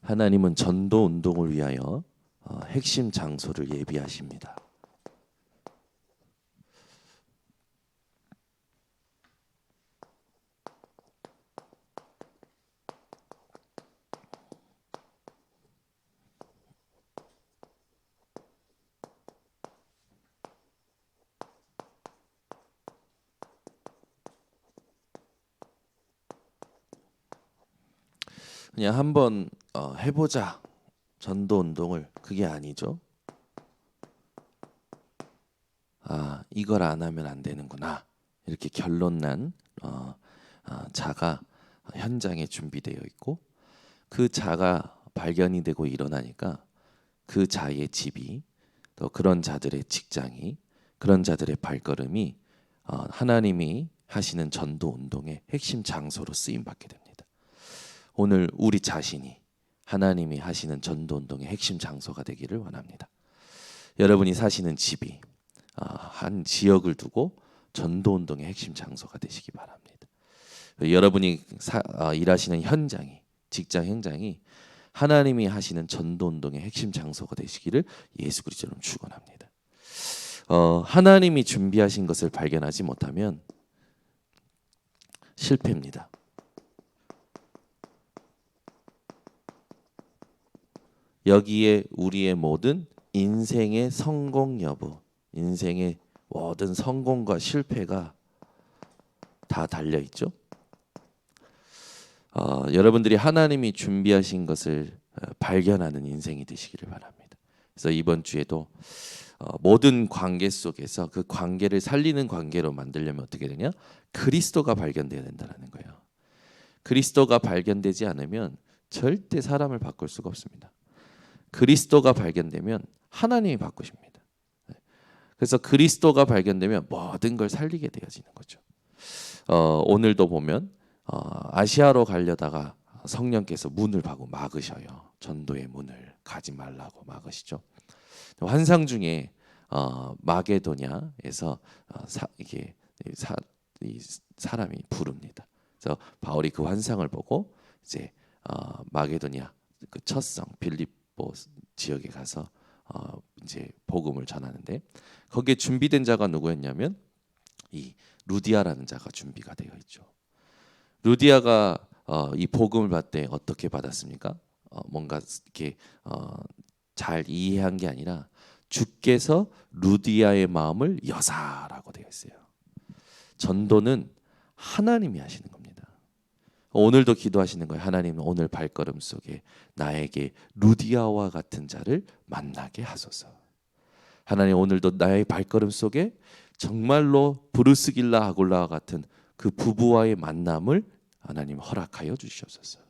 하나님은 전도 운동을 위하여 핵심 장소를 예비하십니다. 그냥 한번 해보자 전도 운동을, 그게 아니죠. 이걸 안 하면 안 되는구나, 이렇게 결론난 자가 현장에 준비되어 있고, 그 자가 발견이 되고 일어나니까 그 자의 집이, 또 그런 자들의 직장이, 그런 자들의 발걸음이 하나님이 하시는 전도 운동의 핵심 장소로 쓰임 받게 됩니다. 오늘 우리 자신이 하나님이 하시는 전도 운동의 핵심 장소가 되기를 원합니다. 여러분이 사시는 집이 한 지역을 두고 전도 운동의 핵심 장소가 되시기 바랍니다. 여러분이 일하시는 현장이, 직장 현장이 하나님이 하시는 전도 운동의 핵심 장소가 되시기를 예수 그리스도로 축원합니다. 하나님이 준비하신 것을 발견하지 못하면 실패입니다. 여기에 우리의 모든 인생의 성공 여부, 인생의 모든 성공과 실패가 다 달려 있죠. 여러분들이 하나님이 준비하신 것을 발견하는 인생이 되시기를 바랍니다. 그래서 이번 주에도 모든 관계 속에서 그 관계를 살리는 관계로 만들려면 어떻게 되냐? 그리스도가 발견돼야 된다는 거예요. 그리스도가 발견되지 않으면 절대 사람을 바꿀 수가 없습니다. 그리스도가 발견되면 하나님이 바꾸십니다. 그래서 그리스도가 발견되면 모든 걸 살리게 되어지는 거죠. 오늘도 보면 아시아로 가려다가 성령께서 문을 막으셔요. 전도의 문을 가지 말라고 막으시죠. 환상 중에 마게도냐에서 사람이 부릅니다. 그래서 바울이 그 환상을 보고 이제 마게도냐 그 첫 성 빌립보 지역에 가서 이제 복음을 전하는데, 거기에 준비된 자가 누구였냐면 이 루디아라는 자가 준비가 되어 있죠. 루디아가 이 복음을 받을 때 어떻게 받았습니까? 뭔가 이렇게 잘 이해한 게 아니라 주께서 루디아의 마음을 여사라고 되어 있어요. 전도는 하나님이 하시는 겁니다. 오늘도 기도하시는 거예요. 하나님, 오늘 발걸음 속에 나에게 루디아와 같은 자를 만나게 하소서. 하나님, 오늘도 나의 발걸음 속에 정말로 브루스길라 아굴라와 같은 그 부부와의 만남을 하나님 허락하여 주시옵소서.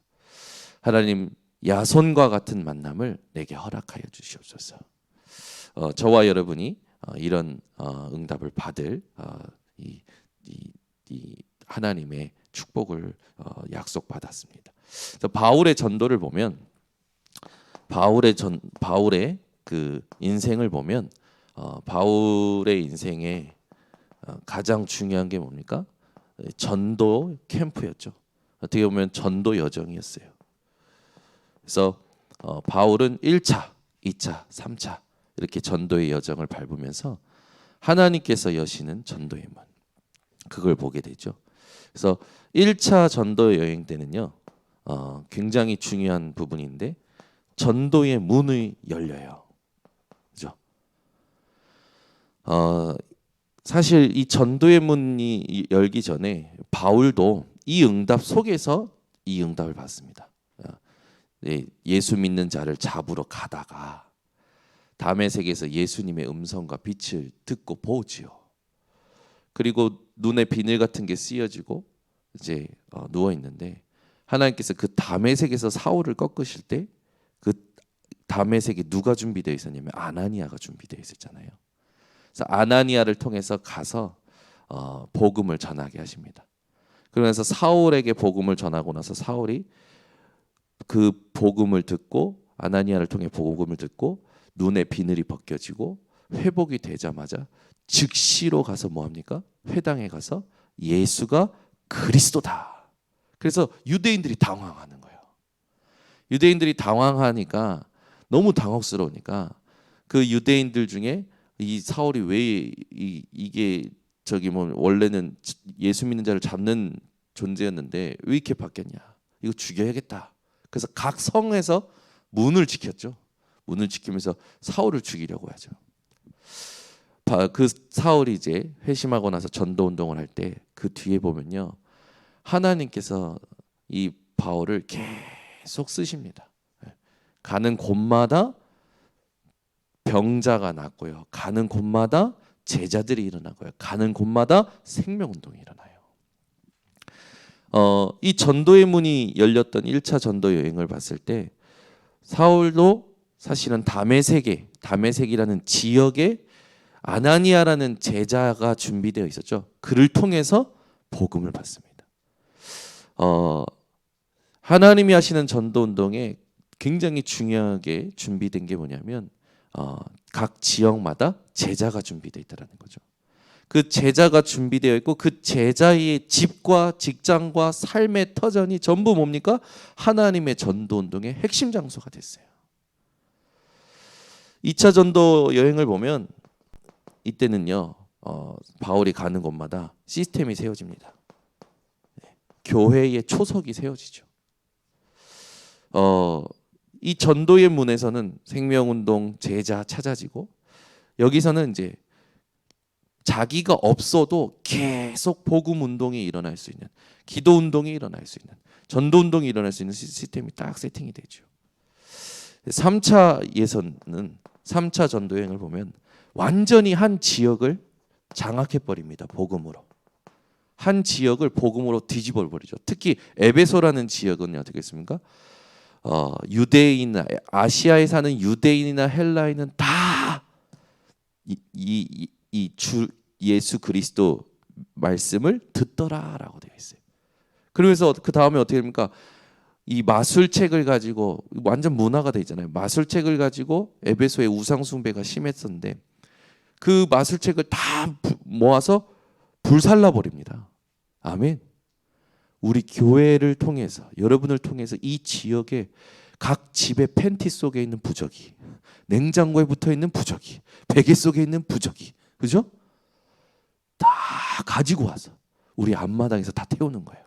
하나님, 야손과 같은 만남을 내게 허락하여 주시옵소서. 저와 여러분이 이런 응답을 받을 이 하나님의 축복을 약속받았습니다. 그래서 바울의 전도를 보면, 바울의 그 인생을 보면 바울의 인생에 가장 중요한 게 뭡니까? 전도 캠프였죠. 어떻게 보면 전도 여정이었어요. 그래서 바울은 1차, 2차, 3차 이렇게 전도의 여정을 밟으면서 하나님께서 여시는 전도의 문, 그걸 보게 되죠. 그래서 1차 전도 여행 때는요, 굉장히 중요한 부분인데 전도의 문이 열려요. 그죠? 사실 이 전도의 문이 열기 전에 바울도 이 응답 속에서 이 응답을 받습니다. 예수 믿는 자를 잡으러 가다가 다메섹에서 예수님의 음성과 빛을 듣고 보지요. 그리고 눈에 비늘 같은 게 씌어지고 이제 누워 있는데, 하나님께서 그 다메섹에서 사울을 꺾으실 때 그 다메섹에 누가 준비되어 있었냐면 아나니아가 준비되어 있었잖아요. 그래서 아나니아를 통해서 가서 복음을 전하게 하십니다. 그러면서 사울에게 복음을 전하고 나서 사울이 그 복음을 듣고, 아나니아를 통해 복음을 듣고 눈에 비늘이 벗겨지고 회복이 되자마자 즉시로 가서 뭐합니까? 회당에 가서 예수가 그리스도다. 그래서 유대인들이 당황하는 거예요. 유대인들이 당황하니까 너무 당혹스러우니까 그 유대인들 중에 이 사울이 왜 이게 저기 뭐 원래는 예수 믿는 자를 잡는 존재였는데 왜 이렇게 바뀌었냐? 이거 죽여야겠다. 그래서 각 성에서 문을 지켰죠. 문을 지키면서 사울을 죽이려고 하죠. 그 사울이 이제 회심하고 나서 전도 운동을 할 때 그 뒤에 보면요, 하나님께서 이 바울을 계속 쓰십니다. 가는 곳마다 병자가 낫고요, 가는 곳마다 제자들이 일어나고요, 가는 곳마다 생명운동이 일어나요. 이 전도의 문이 열렸던 1차 전도 여행을 봤을 때 사울도 사실은 다메섹이라는 지역에 아나니아라는 제자가 준비되어 있었죠. 그를 통해서 복음을 받습니다. 하나님이 하시는 전도 운동에 굉장히 중요하게 준비된 게 뭐냐면 각 지역마다 제자가 준비되어 있다는 거죠. 그 제자가 준비되어 있고 그 제자의 집과 직장과 삶의 터전이 전부 뭡니까? 하나님의 전도 운동의 핵심 장소가 됐어요. 2차 전도 여행을 보면 이때는요, 바울이 가는 곳마다 시스템이 세워집니다. 교회의 초석이 세워지죠. 이 전도의 문에서는 생명운동, 제자 찾아지고, 여기서는 이제 자기가 없어도 계속 복음 운동이 일어날 수 있는, 기도 운동이 일어날 수 있는, 전도 운동이 일어날 수 있는 시스템이 딱 세팅이 되죠. 3차 예선은 3차 전도 여행을 보면 완전히 한 지역을 장악해 버립니다. 복음으로. 한 지역을 복음으로 뒤집어 버리죠. 특히 에베소라는 지역은 어떻게 했습니까? 유대인, 아시아에 사는 유대인이나 헬라인은 다 이 주 예수 그리스도 말씀을 듣더라라고 되어 있어요. 그러면서 그 다음에 어떻게 됩니까? 이 마술책을 가지고, 완전 문화가 돼 있잖아요. 마술책을 가지고 에베소의 우상 숭배가 심했었는데 그 마술책을 다 모아서 불살라 버립니다. 아멘. 우리 교회를 통해서, 여러분을 통해서 이 지역에 각 집의 팬티 속에 있는 부적이, 냉장고에 붙어 있는 부적이, 베개 속에 있는 부적이, 그죠? 다 가지고 와서 우리 앞마당에서 다 태우는 거예요.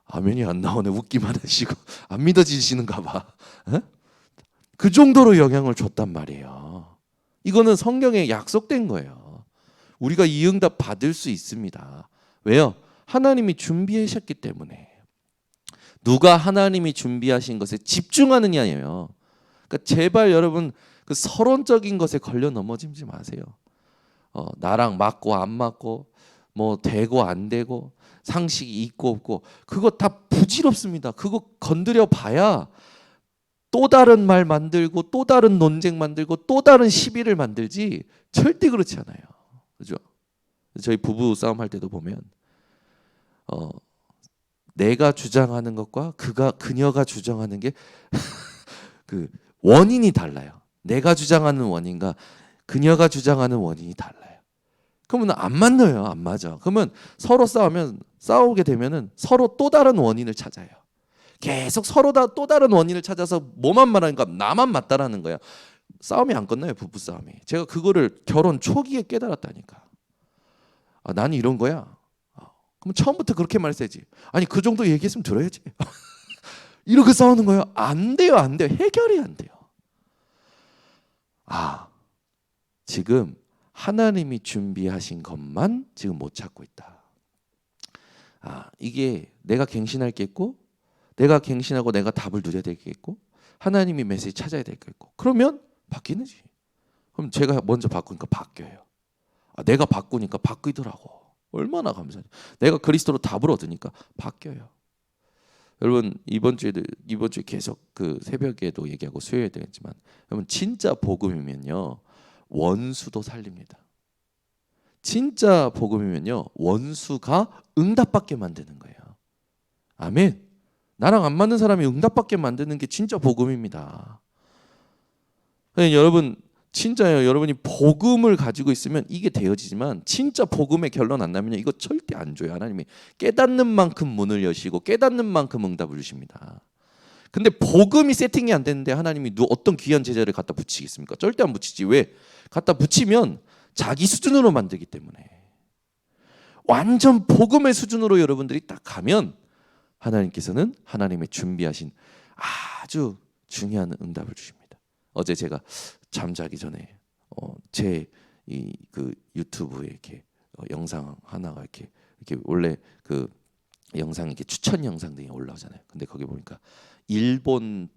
아멘이 안 나오네. 웃기만 하시고 안 믿어지시는가 봐. 그 정도로 영향을 줬단 말이에요. 이거는 성경에 약속된 거예요. 우리가 이 응답 받을 수 있습니다. 왜요? 하나님이 준비하셨기 때문에. 누가 하나님이 준비하신 것에 집중하느냐예요. 그러니까 제발 여러분 그 서론적인 것에 걸려 넘어지지 마세요. 나랑 맞고 안 맞고, 뭐 되고 안 되고, 상식이 있고 없고, 그거 다 부질없습니다. 그거 건드려 봐야 또 다른 말 만들고 또 다른 논쟁 만들고 또 다른 시비를 만들지, 절대 그렇지 않아요. 그죠? 저희 부부 싸움 할 때도 보면 내가 주장하는 것과 그녀가 주장하는 게 그 원인이 달라요. 내가 주장하는 원인과 그녀가 주장하는 원인이 달라요. 그러면 안 맞나요? 안 맞아. 그러면 서로 싸우게 되면은 서로 또 다른 원인을 찾아요. 계속 서로 다 또 다른 원인을 찾아서 뭐만 말하니까 나만 맞다라는 거야. 싸움이 안 끝나요, 부부 싸움이. 제가 그거를 결혼 초기에 깨달았다니까. 나는 이런 거야. 그럼 처음부터 그렇게 말했어야지. 아니 그 정도 얘기했으면 들어야지. 이렇게 싸우는 거예요. 안 돼요, 안 돼요. 해결이 안 돼요. 지금 하나님이 준비하신 것만 지금 못 찾고 있다. 이게 내가 갱신할 게 있고, 내가 갱신하고 내가 답을 누려야 될 게 있고, 하나님이 메시지 찾아야 될 게 있고, 그러면 바뀌는지. 그럼 제가 먼저 바꾸니까 바뀌어요. 내가 바꾸니까 바뀌더라고. 얼마나 감사해요. 내가 그리스도로 답을 얻으니까 바뀌어요. 여러분 이번 주에 계속 그 새벽에도 얘기하고 수요일에도 했지만, 여러분 진짜 복음이면요 원수도 살립니다. 진짜 복음이면요 원수가 응답받게 만드는 거예요. 아멘. 나랑 안 맞는 사람이 응답받게 만드는 게 진짜 복음입니다. 여러분 진짜요. 여러분이 복음을 가지고 있으면 이게 되어지지만, 진짜 복음의 결론 안 나면요 이거 절대 안 줘요. 하나님이 깨닫는 만큼 문을 여시고 깨닫는 만큼 응답을 주십니다. 근데 복음이 세팅이 안 되는데 하나님이 어떤 귀한 제자를 갖다 붙이겠습니까? 절대 안 붙이지. 왜? 갖다 붙이면 자기 수준으로 만들기 때문에. 완전 복음의 수준으로 여러분들이 딱 가면 하나님께서는 하나님의 준비하신 아주 중요한 응답을 주십니다. 어제 제가 잠자기 전에 제 이 그 유튜브에 이렇게 영상 하나가 이렇게 원래 그 영상 이렇게 추천 영상들이 올라오잖아요. 근데 거기 보니까 일본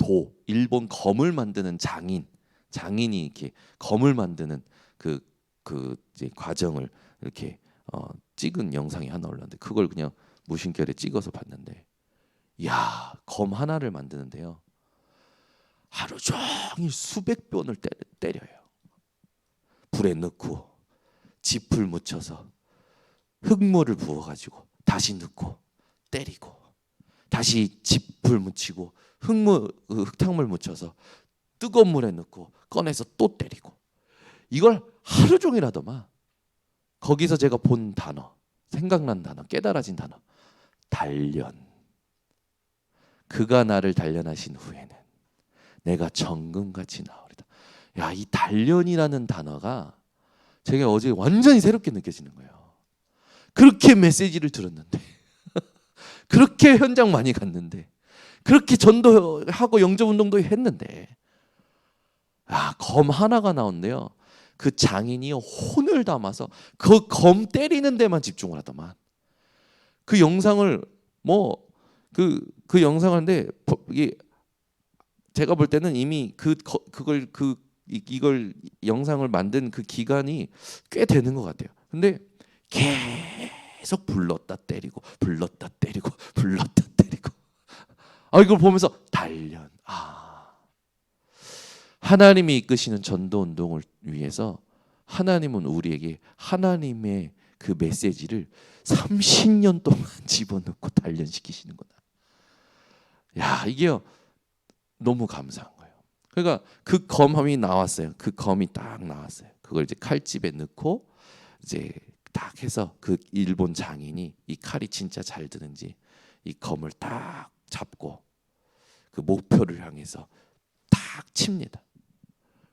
검을 만드는 장인이 이렇게 검을 만드는 그 이제 과정을 이렇게 찍은 영상이 하나 올랐는데 그걸 그냥 무심결에 찍어서 봤는데, 야, 검 하나를 만드는데요, 하루 종일 수백 번을 때려요. 불에 넣고 짚을 묻혀서 흙물을 부어가지고 다시 넣고 때리고 다시 짚을 묻히고 흙탕물 묻혀서 뜨거운 물에 넣고 꺼내서 또 때리고, 이걸 하루 종일 하더만. 거기서 제가 본 단어, 생각난 단어, 깨달아진 단어, 단련. 그가 나를 단련하신 후에는 내가 정금같이 나으리다. 야, 이 단련이라는 단어가 제가 어제 완전히 새롭게 느껴지는 거예요. 그렇게 메시지를 들었는데 그렇게 현장 많이 갔는데 그렇게 전도하고 영접운동도 했는데, 검 하나가 나온대요. 그 장인이 혼을 담아서 그 검 때리는 데만 집중을 하더만. 그 영상을 그 영상을 하는데 이게 제가 볼 때는 이미 이걸 영상을 만든 그 기간이 꽤 되는 것 같아요. 근데 계속 불렀다 때리고 이걸 보면서 단련. 하나님이 이끄시는 전도 운동을 위해서 하나님은 우리에게 하나님의 그 메시지를 30년 동안 집어넣고 단련시키시는구나. 야, 이게요 너무 감사한 거예요. 그러니까 그 검이 나왔어요. 그 검이 딱 나왔어요. 그걸 이제 칼집에 넣고 이제 딱 해서 그 일본 장인이 이 칼이 진짜 잘 드는지 이 검을 딱 잡고 그 목표를 향해서 딱 칩니다.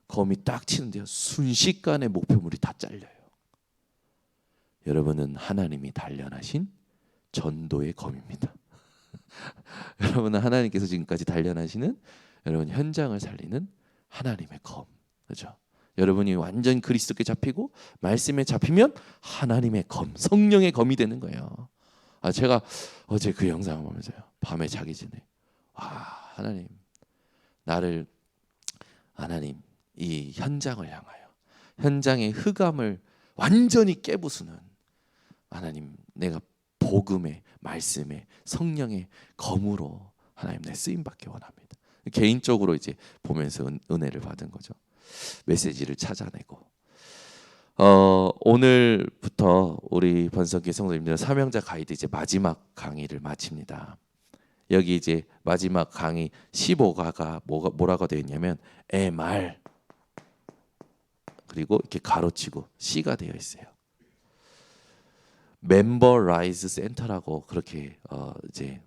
검이 딱 치는데요, 순식간에 목표물이 다 잘려요. 여러분은 하나님이 단련하신 전도의 검입니다. 여러분은 하나님께서 지금까지 단련하시는 여러분 현장을 살리는 하나님의 검, 그렇죠? 여러분이 완전 그리스도께 잡히고 말씀에 잡히면 하나님의 검, 성령의 검이 되는 거예요. 제가 어제 그 영상을 보면서요, 밤에 자기 전에 하나님 이 현장을 향하여 현장의 흑암을 완전히 깨부수는 하나님, 내가 복음의 말씀의 성령의 검으로 하나님 내 쓰임 받기 원합니다. 개인적으로 이제 보면서 은혜를 받은 거죠. 메시지를 찾아내고 오늘부터 우리 번성교회 성도님들 사명자 가이드 이제 마지막 강의를 마칩니다. 여기 이제 마지막 강의 15가가 뭐라고 되어 있냐면 말 그리고 이렇게 가로치고 C가 되어 있어요. 멤버 라이즈 센터라고 그렇게 이제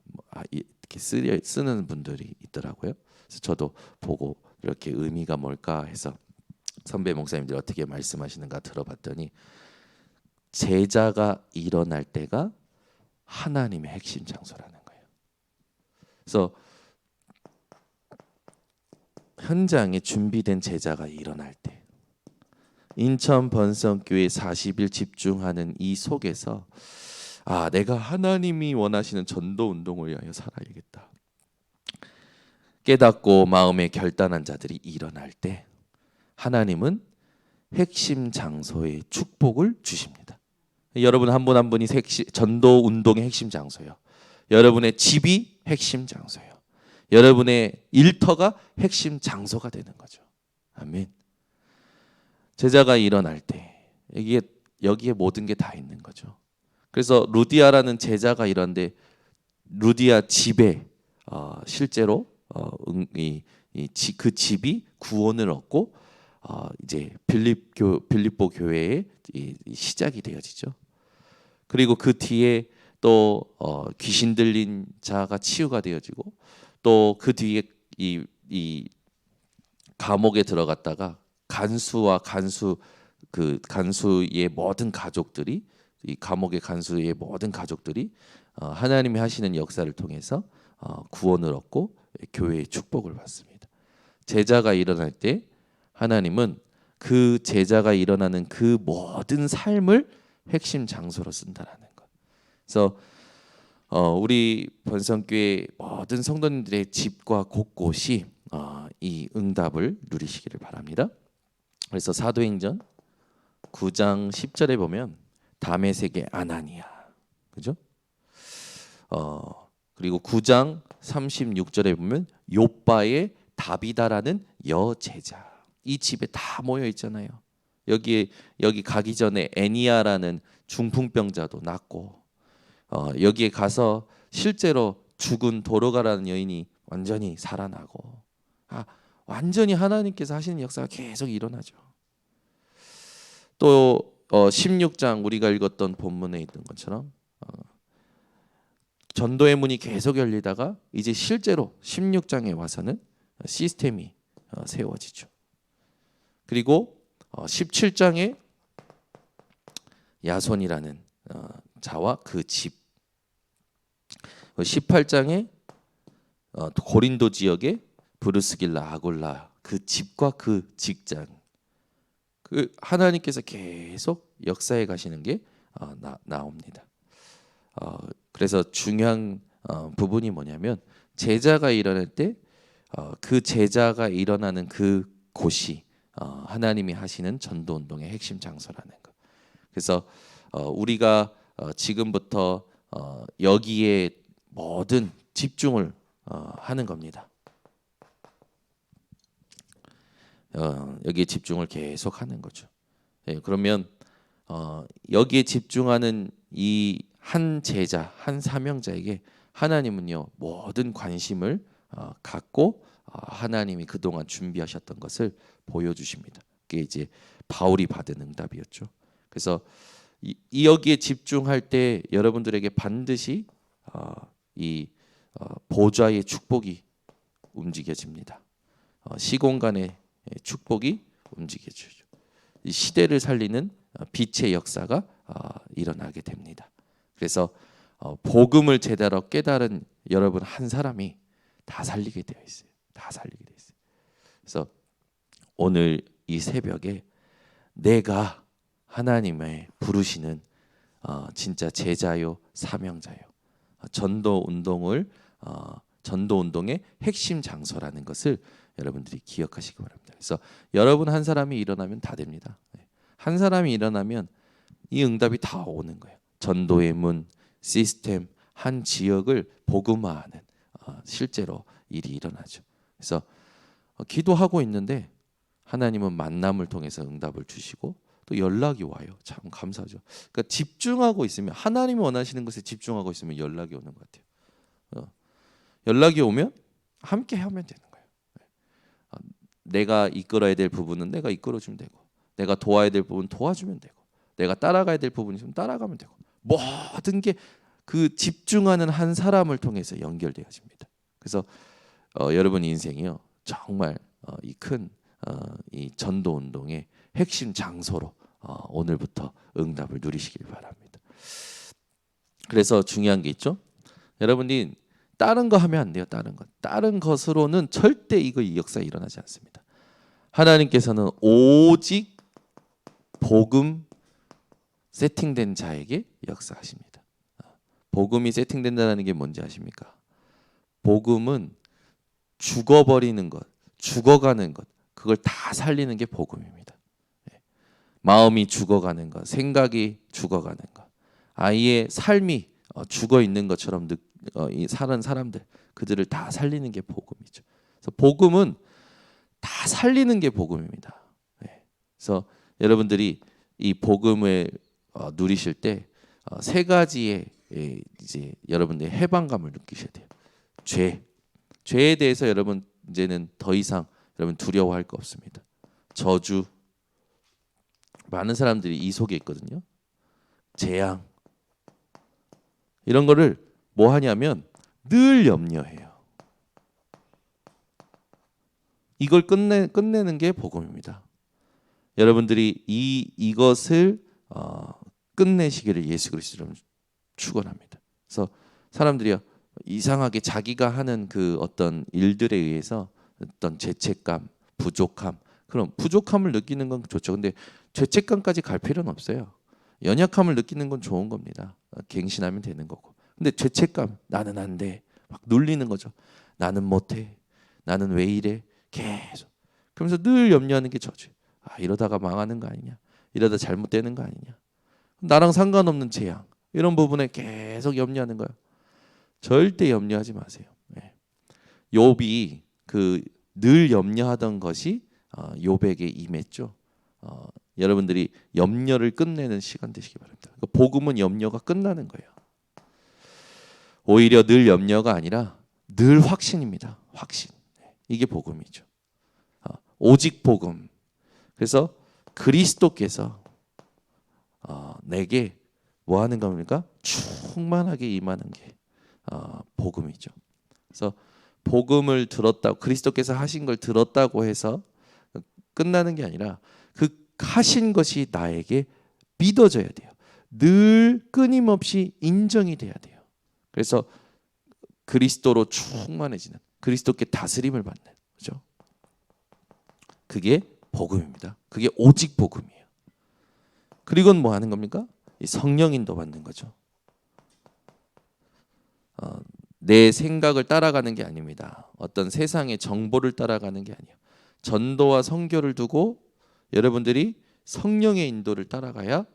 이렇게 쓰는 분들이 있더라고요. 그래서 저도 보고 이렇게 의미가 뭘까 해서 선배 목사님들이 어떻게 말씀하시는가 들어봤더니, 제자가 일어날 때가 하나님의 핵심 장소라는 거예요. 그래서 현장에 준비된 제자가 일어날 때, 인천 번성교회 40일 집중하는 이 속에서 내가 하나님이 원하시는 전도 운동을 위하여 살아야겠다 깨닫고 마음에 결단한 자들이 일어날 때 하나님은 핵심 장소의 축복을 주십니다. 여러분 한 분 한 분이 전도 운동의 핵심 장소예요. 여러분의 집이 핵심 장소예요. 여러분의 일터가 핵심 장소가 되는 거죠. 아멘. 제자가 일어날 때 여기에 모든 게 다 있는 거죠. 그래서 루디아라는 제자가 일어났는데 루디아 집에 실제로 그 집이 구원을 얻고 이제 빌립보 교회의 시작이 되어지죠. 그리고 그 뒤에 또 귀신 들린 자가 치유가 되어지고 또 그 뒤에 이 감옥에 들어갔다가 간수의 모든 가족들이, 이 감옥의 간수의 모든 가족들이 하나님이 하시는 역사를 통해서 구원을 얻고 교회의 축복을 받습니다. 제자가 일어날 때 하나님은 그 제자가 일어나는 그 모든 삶을 핵심 장소로 쓴다라는 것. 그래서 우리 번성교회 모든 성도님들의 집과 곳곳이 이 응답을 누리시기를 바랍니다. 그래서 사도행전 9장 10절에 보면 다메섹의 아나니아, 그죠? 그리고 9장 36절에 보면 요바의 다비다라는 여제자, 이 집에 다 모여 있잖아요. 여기 가기 전에 애니아라는 중풍병자도 낫고, 여기에 가서 실제로 죽은 도로가라는 여인이 완전히 살아나고, 완전히 하나님께서 하시는 역사가 계속 일어나죠. 또 16장 우리가 읽었던 본문에 있던 것처럼 전도의 문이 계속 열리다가 이제 실제로 16장에 와서는 시스템이 세워지죠. 그리고 17장에 야손이라는 자와 그 집, 18장에 고린도 지역의 브루스길라 아골라 그 집과 그 직장, 그 하나님께서 계속 역사해 가시는 게 나옵니다. 그래서 중요한 부분이 뭐냐면 제자가 일어날 때 그 제자가 일어나는 그 곳이 하나님이 하시는 전도 운동의 핵심 장소라는 것. 그래서 우리가 지금부터 여기에 모든 집중을 하는 겁니다. 여기에 집중을 계속 하는 거죠. 예, 그러면 여기에 집중하는 이 한 제자, 한 사명자에게 하나님은요 모든 관심을 갖고 하나님이 그동안 준비하셨던 것을 보여주십니다. 그게 이제 바울이 받은 응답이었죠. 그래서 이 여기에 집중할 때 여러분들에게 반드시 이 보좌의 축복이 움직여집니다. 시공간의 축복이 움직여지죠. 이 시대를 살리는 빛의 역사가 일어나게 됩니다. 그래서 복음을 제대로 깨달은 여러분 한 사람이 다 살리게 되어 있어요. 다 살리게 되어 있어요. 그래서 오늘 이 새벽에 내가 하나님의 부르시는 진짜 제자요 사명자요, 전도 운동의 핵심 장소라는 것을 여러분들이 기억하시기 바랍니다. 그래서 여러분 한 사람이 일어나면 다 됩니다. 한 사람이 일어나면 이 응답이 다 오는 거예요. 전도의 문, 시스템, 한 지역을 복음화하는 실제로 일이 일어나죠. 그래서 기도하고 있는데 하나님은 만남을 통해서 응답을 주시고 또 연락이 와요. 참 감사하죠. 그러니까 집중하고 있으면, 하나님이 원하시는 것에 집중하고 있으면 연락이 오는 것 같아요. 연락이 오면 함께 하면 되는 거예요. 내가 이끌어야 될 부분은 내가 이끌어주면 되고, 내가 도와야 될 부분 도와주면 되고, 내가 따라가야 될 부분이 있으면 따라가면 되고, 모든 게 그 집중하는 한 사람을 통해서 연결되어집니다. 그래서 여러분 인생이요 정말 이 큰 이 전도 운동의 핵심 장소로 오늘부터 응답을 누리시길 바랍니다. 그래서 중요한 게 있죠. 여러분이 다른 거 하면 안 돼요. 다른 것으로는 절대 이 역사 일어나지 않습니다. 하나님께서는 오직 복음 세팅된 자에게 역사하십니다. 복음이 세팅된다는 게 뭔지 아십니까? 복음은 죽어버리는 것, 죽어가는 것, 그걸 다 살리는 게 복음입니다. 마음이 죽어가는 것, 생각이 죽어가는 것, 아이의 삶이 죽어 있는 것처럼 사는 사람들, 그들을 다 살리는 게 복음이죠. 그래서 복음은 다 살리는 게 복음입니다. 그래서 여러분들이 이 복음을 누리실 때 세 가지의 이제 여러분들의 해방감을 느끼셔야 돼요. 죄에 대해서 여러분 이제는 더 이상 여러분 두려워할 거 없습니다. 저주, 많은 사람들이 이 속에 있거든요. 재앙, 이런 거를 뭐 하냐면 늘 염려해요. 이걸 끝내는 게 복음입니다. 여러분들이 이것을 끝내시기를 예수 그리스도로 축원합니다. 그래서 사람들이요 이상하게 자기가 하는 그 어떤 일들에 의해서 어떤 죄책감, 부족함, 그럼 부족함을 느끼는 건 좋죠. 근데 죄책감까지 갈 필요는 없어요. 연약함을 느끼는 건 좋은 겁니다. 갱신하면 되는 거고. 근데 죄책감, 나는 안 돼, 막 눌리는 거죠. 나는 못해, 나는 왜 이래, 계속. 그러면서 늘 염려하는 게 저죠. 이러다가 망하는 거 아니냐, 이러다 잘못되는 거 아니냐, 나랑 상관없는 재앙, 이런 부분에 계속 염려하는 거예요. 절대 염려하지 마세요. 욥이 그 늘 염려하던 것이 욥에게 임했죠. 여러분들이 염려를 끝내는 시간 되시기 바랍니다. 그러니까 복음은 염려가 끝나는 거예요. 오히려 늘 염려가 아니라 늘 확신입니다. 확신. 이게 복음이죠. 오직 복음. 그래서 그리스도께서 내게 뭐 하는 겁니까? 충만하게 임하는 게 복음이죠. 그래서 복음을 들었다고, 그리스도께서 하신 걸 들었다고 해서 끝나는 게 아니라 그 하신 것이 나에게 믿어져야 돼요. 늘 끊임없이 인정이 돼야 돼요. 그래서 그리스도로 충만해지는, 그리스도께 다스림을 받는 거죠. 그게 복음입니다. 그게 오직 복음이에요. 그리고는 뭐 하는 겁니까? 성령 인도 받는 거죠. 내 생각을 따라가는 게 아닙니다. 어떤 세상의 정보를 따라가는 게 아니에요. 전도와 선교를 두고 여러분들이 성령의 인도를 따라가야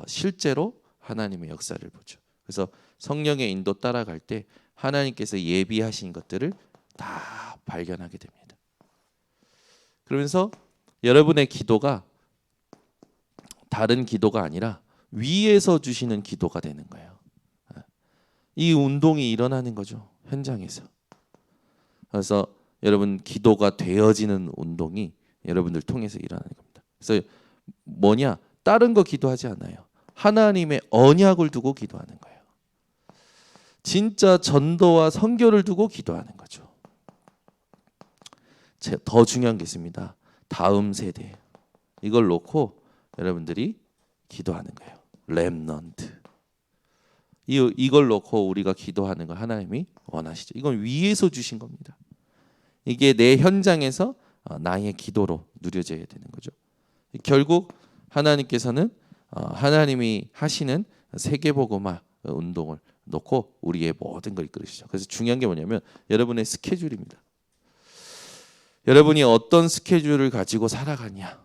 실제로 하나님의 역사를 보죠. 그래서 성령의 인도 따라갈 때 하나님께서 예비하신 것들을 다 발견하게 됩니다. 그러면서 여러분의 기도가 다른 기도가 아니라 위에서 주시는 기도가 되는 거예요. 이 운동이 일어나는 거죠. 현장에서. 그래서 여러분 기도가 되어지는 운동이 여러분들 통해서 일어나는 겁니다. 그래서 뭐냐? 다른 거 기도하지 않아요. 하나님의 언약을 두고 기도하는 거예요. 진짜 전도와 선교를 두고 기도하는 거죠. 더 중요한 게 있습니다. 다음 세대. 이걸 놓고 여러분들이 기도하는 거예요. 렘넌트. 이걸 놓고 우리가 기도하는 거 하나님이 원하시죠. 이건 위에서 주신 겁니다. 이게 내 현장에서 나의 기도로 누려져야 되는 거죠. 결국 하나님께서는 하나님이 하시는 세계복음화 운동을 놓고 우리의 모든 걸 이끌으시죠. 그래서 중요한 게 뭐냐면 여러분의 스케줄입니다. 여러분이 어떤 스케줄을 가지고 살아가냐.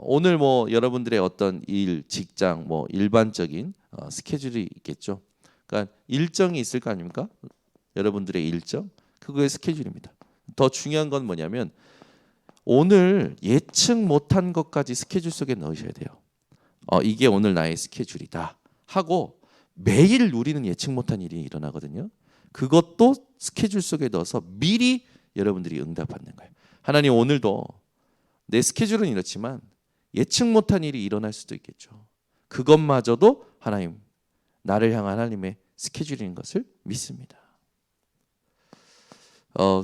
오늘 뭐 여러분들의 어떤 일, 직장, 뭐 일반적인 스케줄이 있겠죠. 그러니까 일정이 있을 거 아닙니까? 여러분들의 일정, 그거의 스케줄입니다. 더 중요한 건 뭐냐면 오늘 예측 못한 것까지 스케줄 속에 넣으셔야 돼요. 이게 오늘 나의 스케줄이다 하고 매일 우리는 예측 못한 일이 일어나거든요. 그것도 스케줄 속에 넣어서 미리 여러분들이 응답받는 거예요. 하나님, 오늘도 내 스케줄은 이렇지만 예측 못한 일이 일어날 수도 있겠죠. 그것마저도 하나님, 나를 향한 하나님의 스케줄인 것을 믿습니다.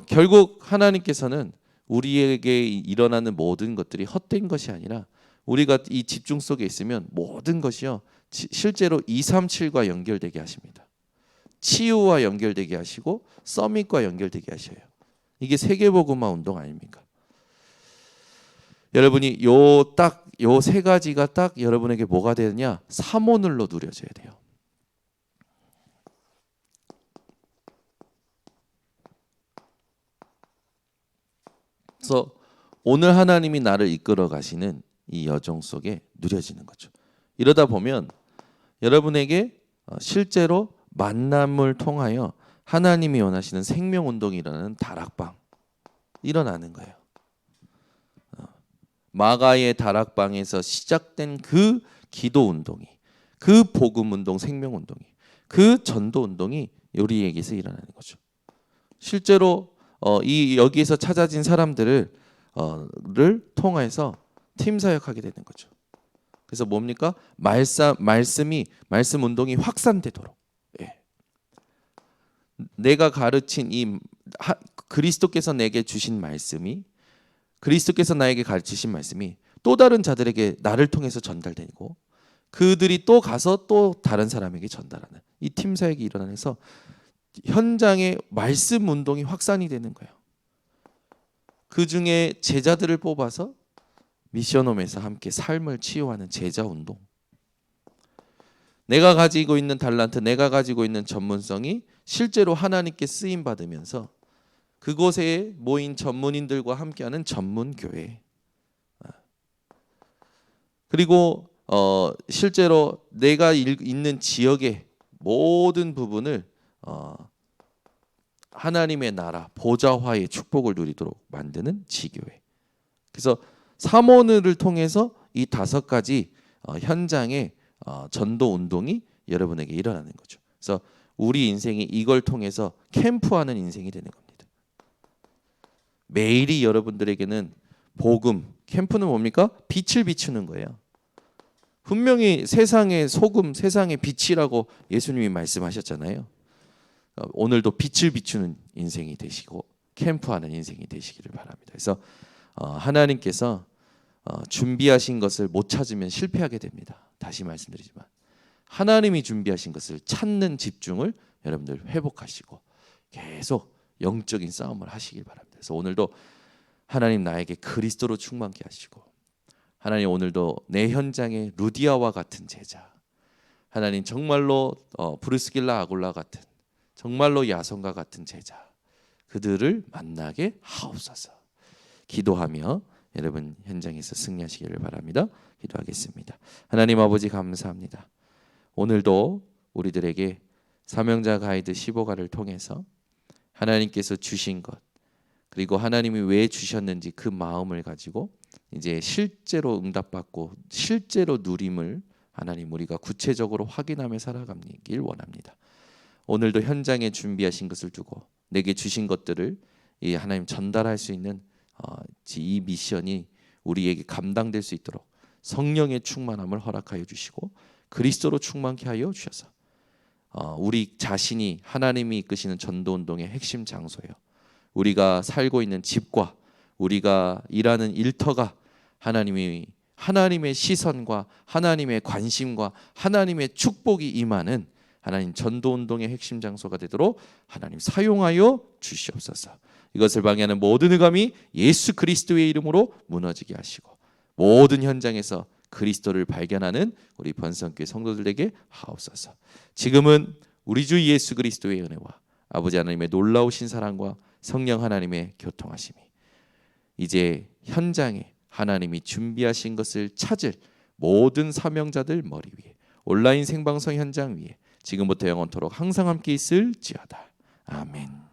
결국 하나님께서는 우리에게 일어나는 모든 것들이 헛된 것이 아니라 우리가 이 집중 속에 있으면 모든 것이요 실제로 237과 연결되게 하십니다. 치유와 연결되게 하시고 서밋과 연결되게 하셔요. 이게 세계복음화 운동 아닙니까? 여러분이 요 세 가지가 딱 여러분에게 뭐가 되느냐? 삼오늘로 누려져야 돼요. 그래서 오늘 하나님이 나를 이끌어 가시는 이 여정 속에 누려지는 거죠. 이러다 보면 여러분에게 실제로 만남을 통하여 하나님이 원하시는 생명운동이 일어나는 다락방 일어나는 거예요. 마가의 다락방에서 시작된 그 기도운동이, 그 복음운동, 생명운동이, 그 전도운동이 우리에게서 일어나는 거죠. 실제로 이 여기에서 찾아진 사람들을 통해서 팀 사역하게 되는 거죠. 그래서 뭡니까? 말씀 운동이 확산되도록. 예. 내가 가르친 그리스도께서 내게 주신 말씀이, 그리스도께서 나에게 가르치신 말씀이 또 다른 자들에게 나를 통해서 전달되고 그들이 또 가서 또 다른 사람에게 전달하는 이 팀 사역이 일어나면서 현장에 말씀 운동이 확산이 되는 거예요. 그 중에 제자들을 뽑아서 미션홈에서 함께 삶을 치유하는 제자 운동. 내가 가지고 있는 달란트, 내가 가지고 있는 전문성이 실제로 하나님께 쓰임 받으면서 그곳에 모인 전문인들과 함께하는 전문교회. 그리고 실제로 내가 있는 지역의 모든 부분을 하나님의 나라 보좌화의 축복을 누리도록 만드는 지교회. 그래서 사모늘을 통해서 이 5가지 현장의 전도 운동이 여러분에게 일어나는 거죠. 그래서 우리 인생이 이걸 통해서 캠프하는 인생이 되는 겁니다. 매일이 여러분들에게는 복음, 캠프는 뭡니까? 빛을 비추는 거예요. 분명히 세상의 소금, 세상의 빛이라고 예수님이 말씀하셨잖아요. 오늘도 빛을 비추는 인생이 되시고 캠프하는 인생이 되시기를 바랍니다. 그래서 하나님께서 준비하신 것을 못 찾으면 실패하게 됩니다. 다시 말씀드리지만 하나님이 준비하신 것을 찾는 집중을 여러분들 회복하시고 계속 영적인 싸움을 하시길 바랍니다. 그래서 오늘도 하나님 나에게 그리스도로 충만케 하시고, 하나님 오늘도 내 현장에 루디아와 같은 제자, 하나님 정말로 브루스길라 아굴라 같은, 정말로 야손과 같은 제자, 그들을 만나게 하옵소서. 기도하며 여러분 현장에서 승리하시기를 바랍니다. 기도하겠습니다. 하나님 아버지 감사합니다. 오늘도 우리들에게 사명자 가이드 15가를 통해서 하나님께서 주신 것, 그리고 하나님이 왜 주셨는지 그 마음을 가지고 이제 실제로 응답받고 실제로 누림을 하나님 우리가 구체적으로 확인하며 살아가길 원합니다. 오늘도 현장에 준비하신 것을 두고 내게 주신 것들을 이 하나님 전달할 수 있는 이 미션이 우리에게 감당될 수 있도록 성령의 충만함을 허락하여 주시고 그리스도로 충만케 하여 주셔서 우리 자신이 하나님이 이끄시는 전도운동의 핵심 장소예요. 우리가 살고 있는 집과 우리가 일하는 일터가 하나님의 시선과 하나님의 관심과 하나님의 축복이 임하는 하나님 전도운동의 핵심 장소가 되도록 하나님 사용하여 주시옵소서. 이것을 방해하는 모든 흑암이 예수 그리스도의 이름으로 무너지게 하시고 모든 현장에서 그리스도를 발견하는 우리 번성교회 성도들에게 하옵소서. 지금은 우리 주 예수 그리스도의 은혜와 아버지 하나님의 놀라우신 사랑과 성령 하나님의 교통하심이 이제 현장에 하나님이 준비하신 것을 찾을 모든 사명자들 머리 위에, 온라인 생방송 현장 위에 지금부터 영원토록 항상 함께 있을지어다. 아멘.